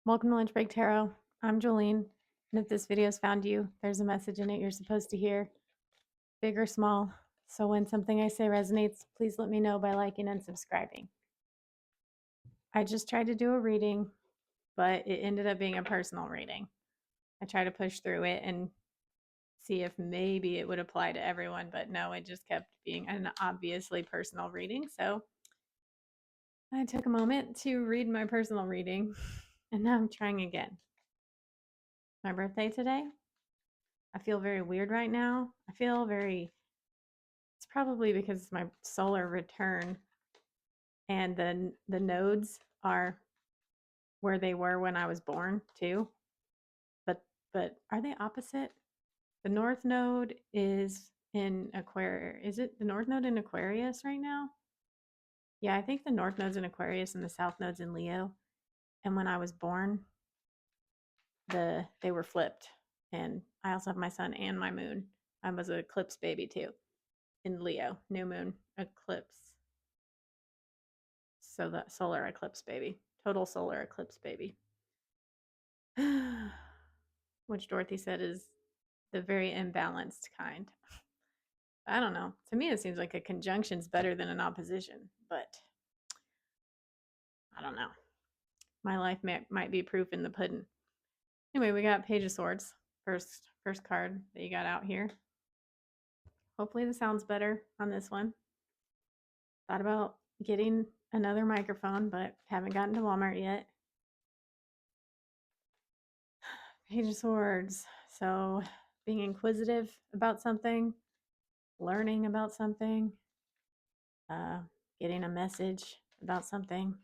Welcome to Lunch Break Tarot. I'm Jolene, and if this video's found you, there's a message in it you're supposed to hear, big or small. So when something I say resonates, please let me know by liking and subscribing. I just tried to do a reading, but it ended up being a personal reading. I tried to push through it and see if maybe it would apply to everyone, but no, it just kept being an obviously personal reading. So I took a moment to read my personal reading, and now I'm trying again. My birthday today. I feel very weird right now. I feel very, it's probably because it's my solar return and then the nodes are where they were when I was born too. But are they opposite? The north node is in Aquarius. Is it the north node in Aquarius right now? Yeah, I think the north node's in Aquarius and the south node's in Leo. And when I was born, they were flipped. And I also have my sun and my moon. I was an eclipse baby too in Leo, new moon eclipse. So the solar eclipse baby, total solar eclipse baby, which Dorothy said is the very imbalanced kind. I don't know. To me, it seems like a conjunction's better than an opposition, but I don't know. My life might be proof in the pudding. Anyway, we got Page of Swords, first card that you got out here. Hopefully the sound's better on this one. Thought about getting another microphone, but haven't gotten to Walmart yet. Page of Swords. So being inquisitive about something, learning about something, uh, getting a message about something,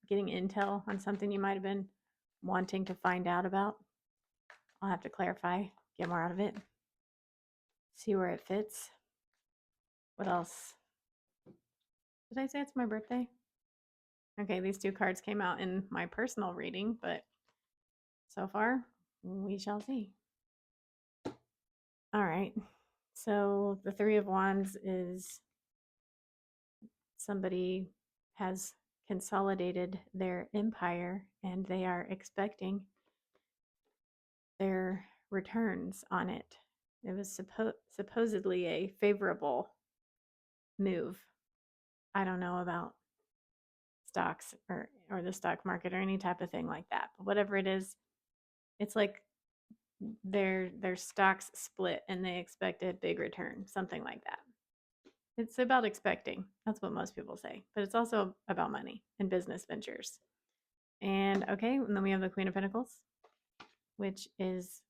getting intel on something you might have been wanting to find out about. I'll have to clarify, get more out of it, see where it fits. What else? Did I say it's my birthday? Okay, these two cards came out in my personal reading, but so far, we shall see. All right, so the Three of Wands is somebody has consolidated their empire and they are expecting their returns on it. It was supposedly a favorable move. I don't know about stocks or the stock market or any type of thing like that. But whatever it is, it's like their stocks split and they expect a big return, something like that. It's about expecting. That's what most people say. But it's also about money and business ventures. And okay, and then we have the Queen of Pentacles, which is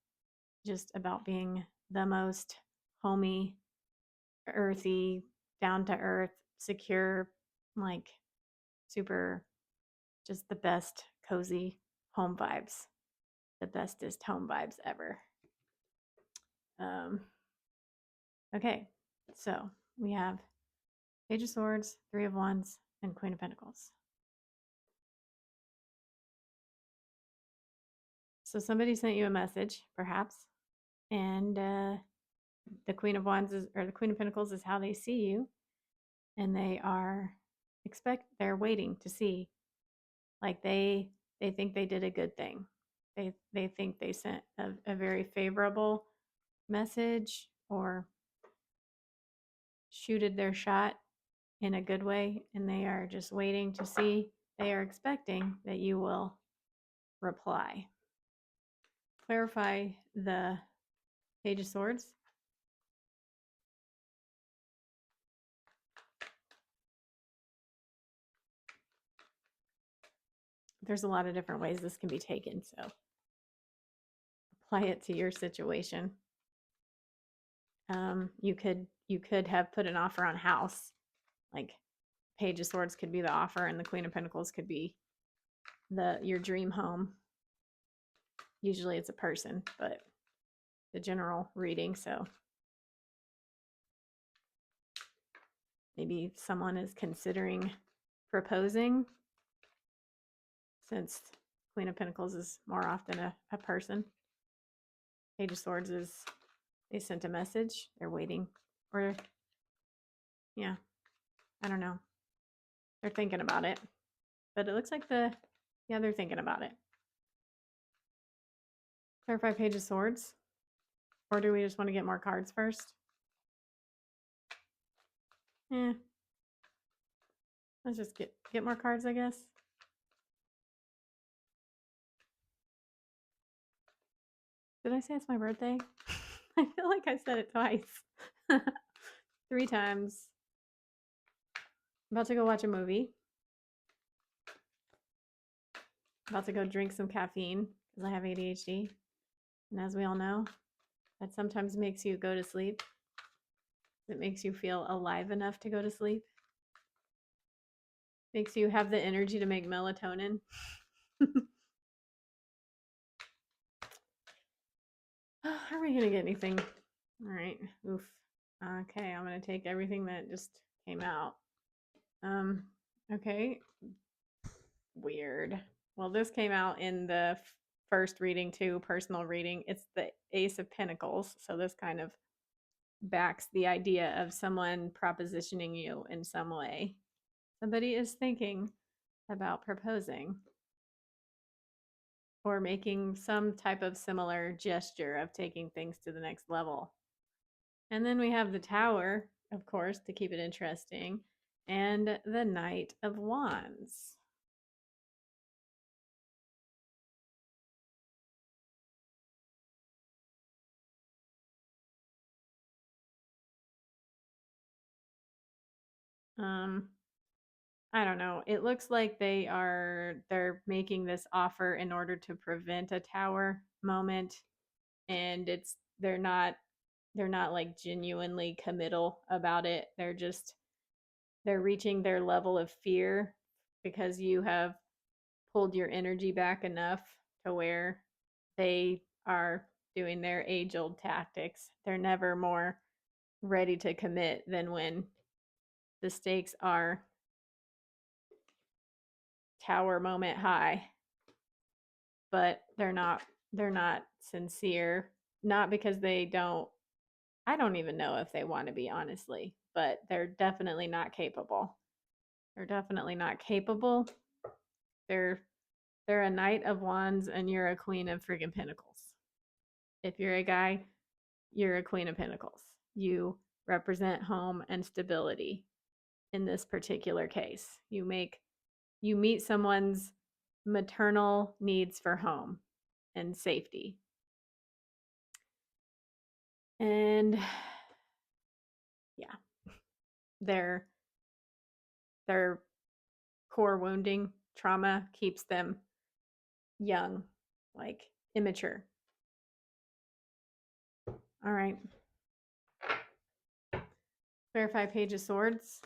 just about being the most homey, earthy, down to earth, secure, like super, just the best cozy home vibes, the bestest home vibes ever. Okay, so we have Page of Swords, Three of Wands, and Queen of Pentacles. So somebody sent you a message, perhaps, and the Queen of Wands or the Queen of Pentacles is how they see you, and they are they're waiting to see, like they think they did a good thing. They think they sent a very favorable message or shooted their shot in a good way, and they are just waiting to see. They are expecting that you will reply. Clarify the Page of Swords. There's a lot of different ways this can be taken, so apply it to your situation. You could have put an offer on house, like Page of Swords could be the offer, and the Queen of Pentacles could be your dream home. Usually it's a person, but the general reading, so maybe someone is considering proposing, since Queen of Pentacles is more often a person. Page of Swords is they sent a message, they're waiting, or yeah, I don't know. They're thinking about it. But it looks like the Yeah, they're thinking about it. Clarify Page of Swords. Or do we just want to get more cards first? Let's just get more cards, I guess. Did I say it's my birthday? I feel like I said it twice. 3 times. About to go watch a movie. About to go drink some caffeine because I have ADHD. And as we all know, that sometimes makes you go to sleep. It makes you feel alive enough to go to sleep. Makes you have the energy to make melatonin. Are we going to get anything? All right. Oof. Okay, I'm going to take everything that just came out. Okay. Weird. Well, this came out in the first reading too, personal reading. It's the Ace of Pentacles. So this kind of backs the idea of someone propositioning you in some way. Somebody is thinking about proposing or making some type of similar gesture of taking things to the next level. And then we have the Tower, of course, to keep it interesting, and the Knight of Wands. I don't know. It looks like they're making this offer in order to prevent a Tower moment, and they're not like genuinely committal about it. They're reaching their level of fear because you have pulled your energy back enough to where they are doing their age-old tactics. They're never more ready to commit than when the stakes are Tower moment high. But they're not sincere, not because they don't. I don't even know if they want to be, honestly, but they're definitely not capable. They're definitely not capable. They're a Knight of Wands and you're a Queen of friggin' Pentacles. If you're a guy, you're a Queen of Pentacles. You represent home and stability in this particular case. You meet someone's maternal needs for home and safety. And yeah, their core wounding trauma keeps them young, like immature. All right. Clarify Page of Swords.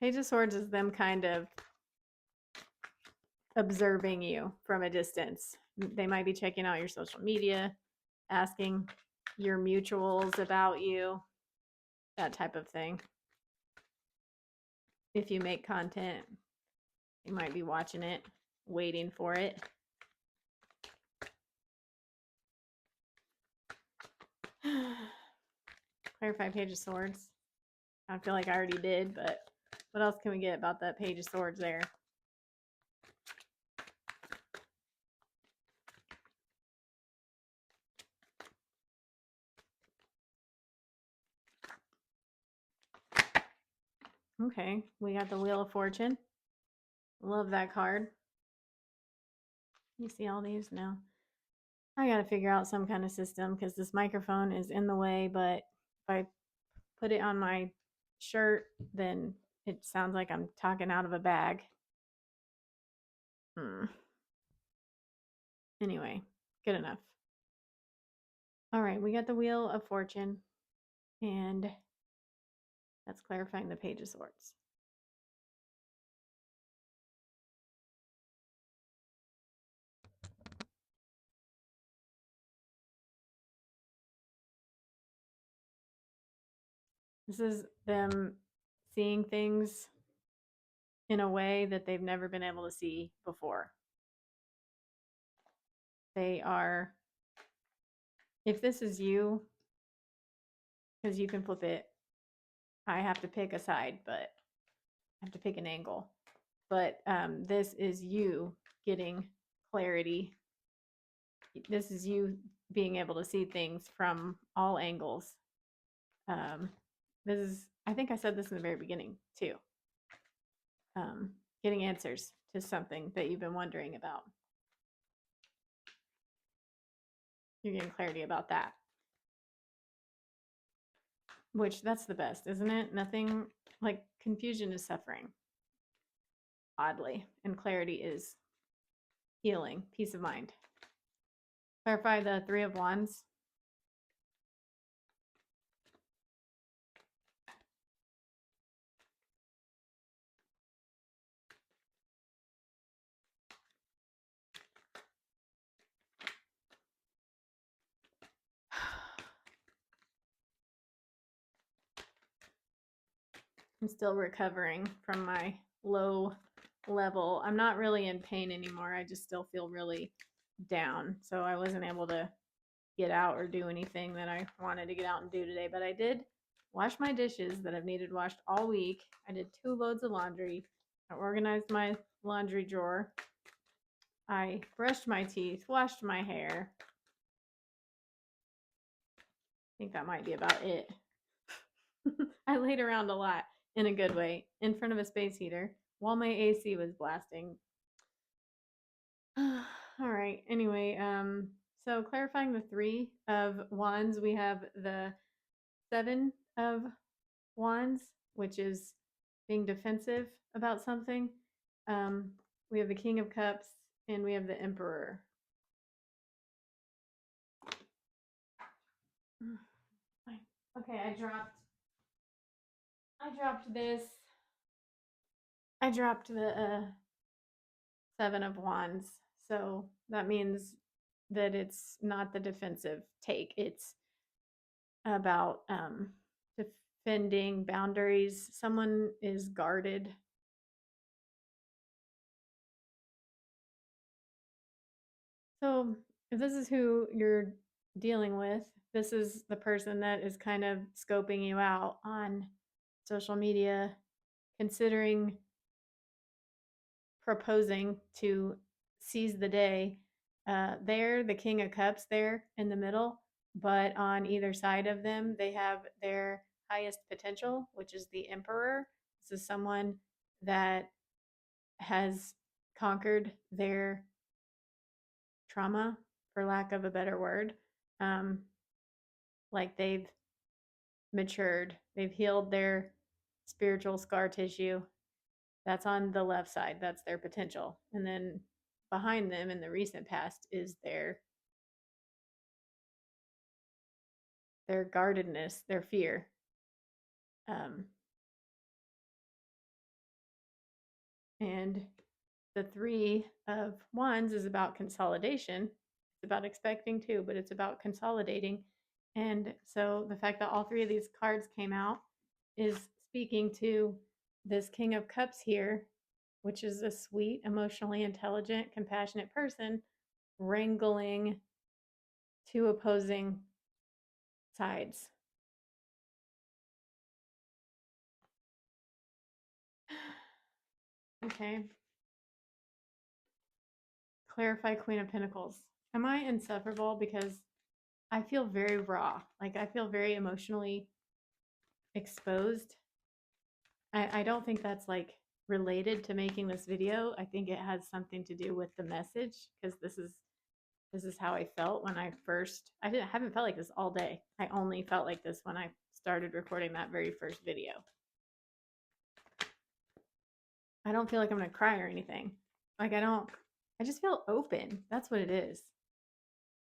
Page of Swords is them kind of observing you from a distance. They might be checking out your social media, asking your mutuals about you, that type of thing. If you make content, you might be watching it, waiting for it. Clarify Page of Swords. I feel like I already did, but what else can we get about that Page of Swords there? Okay, we got the Wheel of Fortune. Love that card. You see all these now? I gotta figure out some kind of system because this microphone is in the way, but if I put it on my shirt, then it sounds like I'm talking out of a bag. Anyway, good enough. All right, we got the Wheel of Fortune, and that's clarifying the Page of Swords. This is them seeing things in a way that they've never been able to see before. They are, if this is you, because you can flip it, I have to pick a side, but I have to pick an angle. but this is you getting clarity. This is you being able to see things from all angles. This is, I think I said this in the very beginning too. Getting answers to something that you've been wondering about. You're getting clarity about that. Which, that's the best, isn't it? Nothing, like, confusion is suffering, oddly, and clarity is healing, peace of mind. Clarify the Three of Wands. I'm still recovering from my low level. I'm not really in pain anymore. I just still feel really down. So I wasn't able to get out or do anything that I wanted to get out and do today. But I did wash my dishes that I've needed washed all week. I did 2 loads of laundry. I organized my laundry drawer. I brushed my teeth, washed my hair. I think that might be about it. I laid around a lot in a good way in front of a space heater while my AC was blasting. All right. Anyway, so clarifying the Three of Wands, we have the Seven of Wands, which is being defensive about something. We have the King of Cups and we have the Emperor. Okay, I dropped this. I dropped the Seven of Wands. So that means that it's not the defensive take. It's about defending boundaries. Someone is guarded. So if this is who you're dealing with, this is the person that is kind of scoping you out on social media, considering proposing to seize the day. They're the King of Cups there in the middle, but on either side of them, they have their highest potential, which is the Emperor. This is someone that has conquered their trauma, for lack of a better word. Like they've matured, they've healed their spiritual scar tissue. That's on the left side, that's their potential. And then behind them in the recent past is their guardedness, their fear. And the Three of Wands is about consolidation. It's about expecting to, but it's about consolidating. And so the fact that all 3 of these cards came out is speaking to this King of Cups here, which is a sweet, emotionally intelligent, compassionate person wrangling 2 opposing sides. Okay. Clarify Queen of Pentacles. Am I insufferable? Because I feel very raw. Like I feel very emotionally exposed. I don't think that's like related to making this video. I think it has something to do with the message, because this is how I felt when I haven't felt like this all day. I only felt like this when I started recording that very first video. I don't feel like I'm gonna cry or anything. Like I just feel open. That's what it is.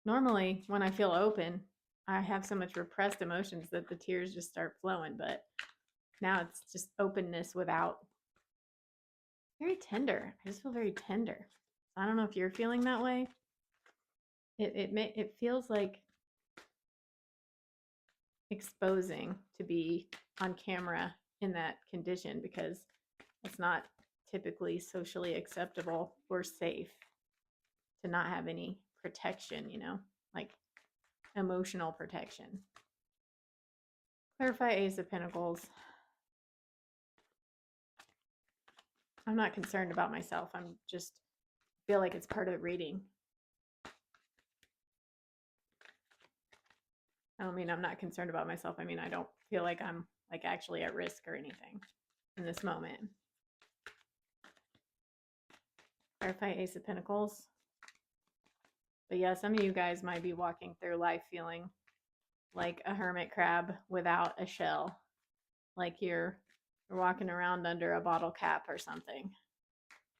Normally when I feel open, I have so much repressed emotions that the tears just start flowing, but now it's just openness without. Very tender. I just feel very tender. I don't know if you're feeling that way. It feels like exposing to be on camera in that condition, because it's not typically socially acceptable or safe to not have any protection, like emotional protection. Clarify Ace of Pentacles. I'm not concerned about myself. I'm just feel like it's part of the reading. I don't mean I'm not concerned about myself. I mean, I don't feel like I'm like actually at risk or anything in this moment. Clarify Ace of Pentacles. But yeah, some of you guys might be walking through life feeling like a hermit crab without a shell. Like you're walking around under a bottle cap or something.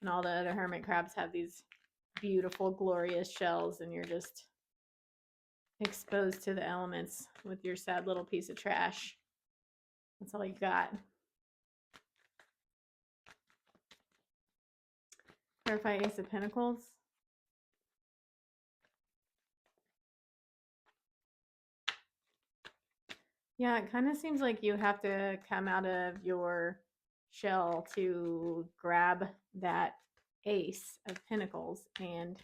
And all the other hermit crabs have these beautiful, glorious shells, and you're just exposed to the elements with your sad little piece of trash. That's all you got. Clarify Ace of Pentacles. Yeah, it kind of seems like you have to come out of your shell to grab that Ace of Pentacles, and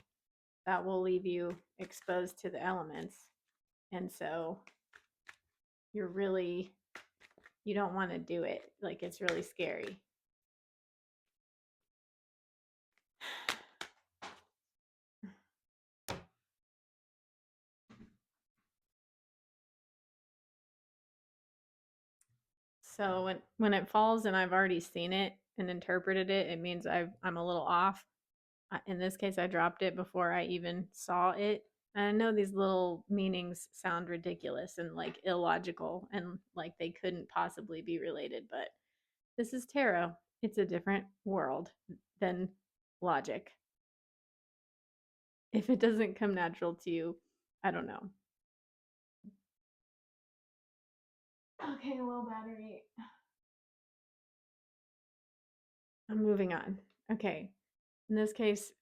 that will leave you exposed to the elements. And so you don't want to do it. Like, it's really scary. So when it falls and I've already seen it and interpreted it, it means I'm a little off. In this case, I dropped it before I even saw it. And I know these little meanings sound ridiculous and like illogical and like they couldn't possibly be related, but this is tarot. It's a different world than logic. If it doesn't come natural to you, I don't know. Okay, low battery. I'm moving on. Okay. In this case,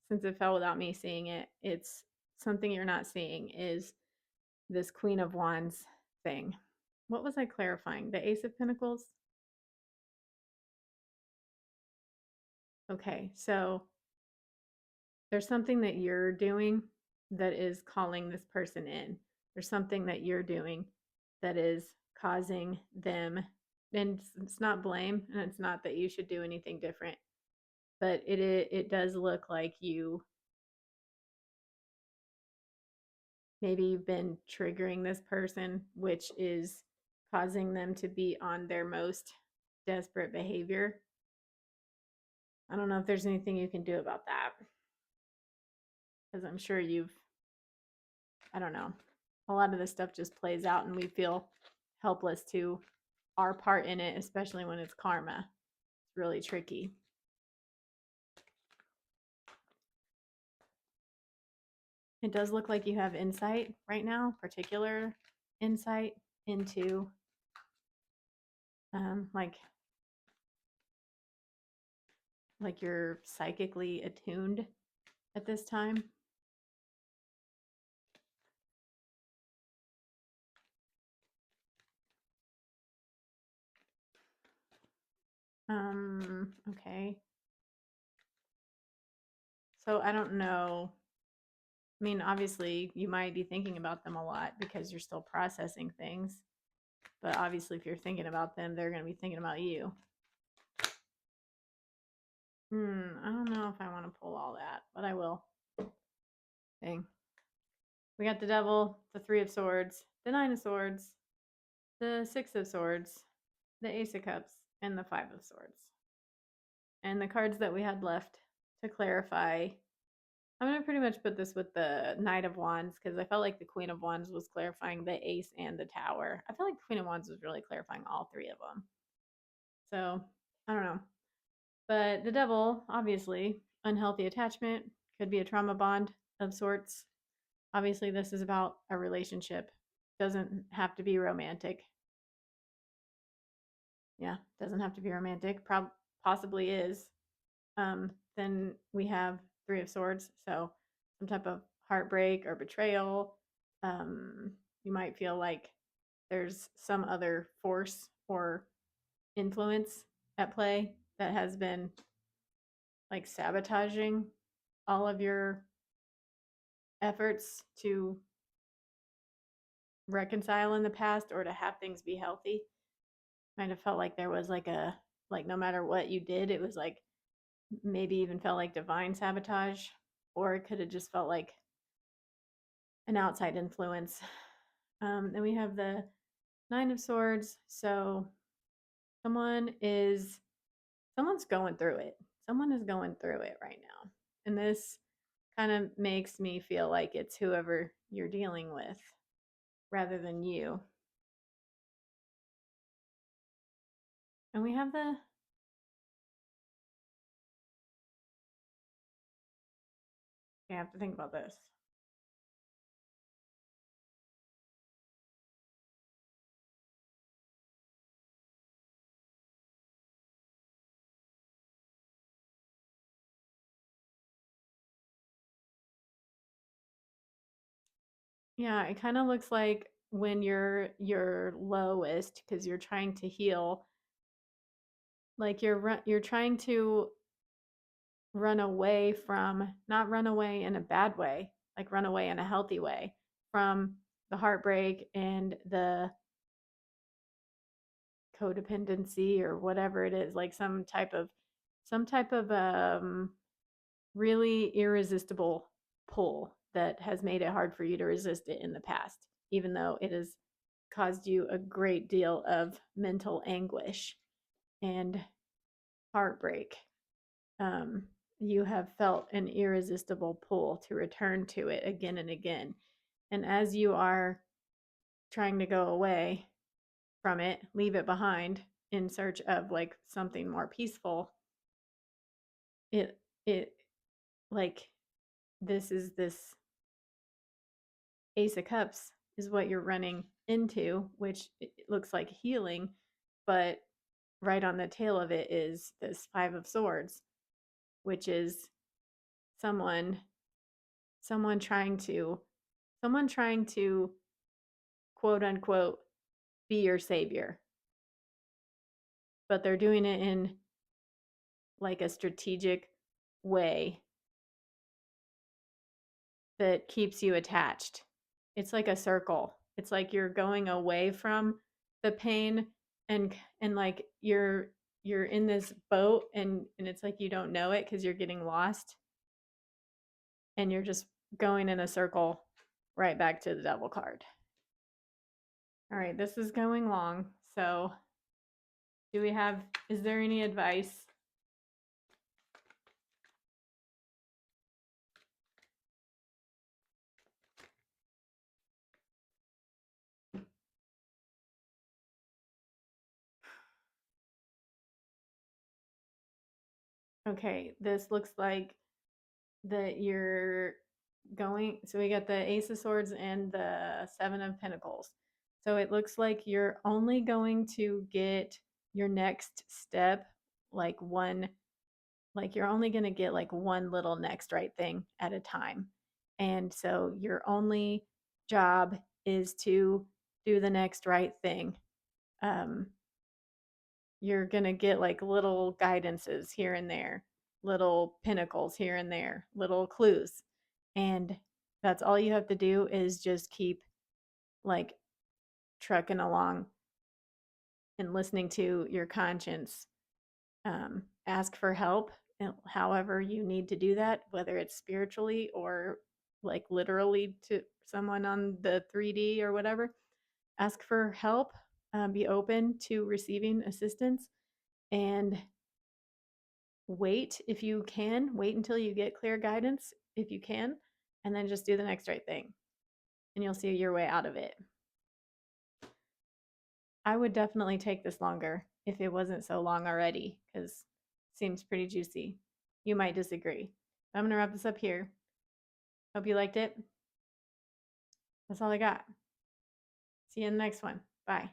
since it fell without me seeing it, it's something you're not seeing is this Queen of Wands thing. What was I clarifying? The Ace of Pentacles? Okay, so there's something that you're doing that is calling this person in. There's something that you're doing that is causing them, and it's not blame, and it's not that you should do anything different, but it does look like maybe you've been triggering this person, which is causing them to be on their most desperate behavior. I don't know if there's anything you can do about that, because I'm sure I don't know, a lot of this stuff just plays out and we feel helpless to our part in it, especially when it's karma. It's really tricky. It does look like you have insight right now, particular insight into like you're psychically attuned at this time. Okay. So I don't know. I mean, obviously, you might be thinking about them a lot because you're still processing things. But obviously, if you're thinking about them, they're going to be thinking about you. I don't know if I want to pull all that, but I will. Dang. We got the Devil, the Three of Swords, the Nine of Swords, the Six of Swords, the Ace of Cups, and the Five of Swords. And the cards that we had left to clarify, I'm going to pretty much put this with the Knight of Wands because I felt like the Queen of Wands was clarifying the Ace and the Tower. I feel like the Queen of Wands was really clarifying all three of them. So, I don't know. But the Devil, obviously, unhealthy attachment, could be a trauma bond of sorts. Obviously, this is about a relationship. Doesn't have to be romantic. Yeah, doesn't have to be romantic. Possibly is. Then we have Three of Swords. So some type of heartbreak or betrayal. You might feel like there's some other force or influence at play that has been like sabotaging all of your efforts to reconcile in the past or to have things be healthy. Kind of felt like there was like no matter what you did, it was like maybe even felt like divine sabotage, or it could have just felt like an outside influence. Then we have the Nine of Swords. So someone's going through it. Someone is going through it right now. And this kind of makes me feel like it's whoever you're dealing with rather than you. And we have the I have to think about this. Yeah, it kind of looks like when you're lowest because you're trying to heal, like you're trying to run away from, not run away in a bad way, like run away in a healthy way from the heartbreak and the codependency or whatever it is, like some type of really irresistible pull that has made it hard for you to resist it in the past, even though it has caused you a great deal of mental anguish and heartbreak. You have felt an irresistible pull to return to it again and again. And as you are trying to go away from it, leave it behind in search of like something more peaceful, it like this Ace of Cups is what you're running into, which it looks like healing, but right on the tail of it is this Five of Swords, which is someone someone trying to someone trying to quote unquote be your savior, but they're doing it in like a strategic way that keeps you attached. It's like a circle. It's like you're going away from the pain and like you're in this boat and it's like you don't know it because you're getting lost and you're just going in a circle right back to the Devil card. All right, this is going long. So, is there any advice? Okay, this looks like that you're going, so we got the Ace of Swords and the Seven of Pentacles. So it looks like you're only going to get your next step like one, like you're only going to get like one little next right thing at a time. And so your only job is to do the next right thing. Um, you're going to get like little guidances here and there, little pinnacles here and there, little clues. And that's all you have to do is just keep like trucking along and listening to your conscience. Ask for help, however you need to do that, whether it's spiritually or like literally to someone on the 3D or whatever. Ask for help, be open to receiving assistance, and wait if you can. Wait until you get clear guidance if you can, and then just do the next right thing, and you'll see your way out of it. I would definitely take this longer if it wasn't so long already, because it seems pretty juicy. You might disagree. I'm going to wrap this up here. Hope you liked it. That's all I got. See you in the next one. Bye.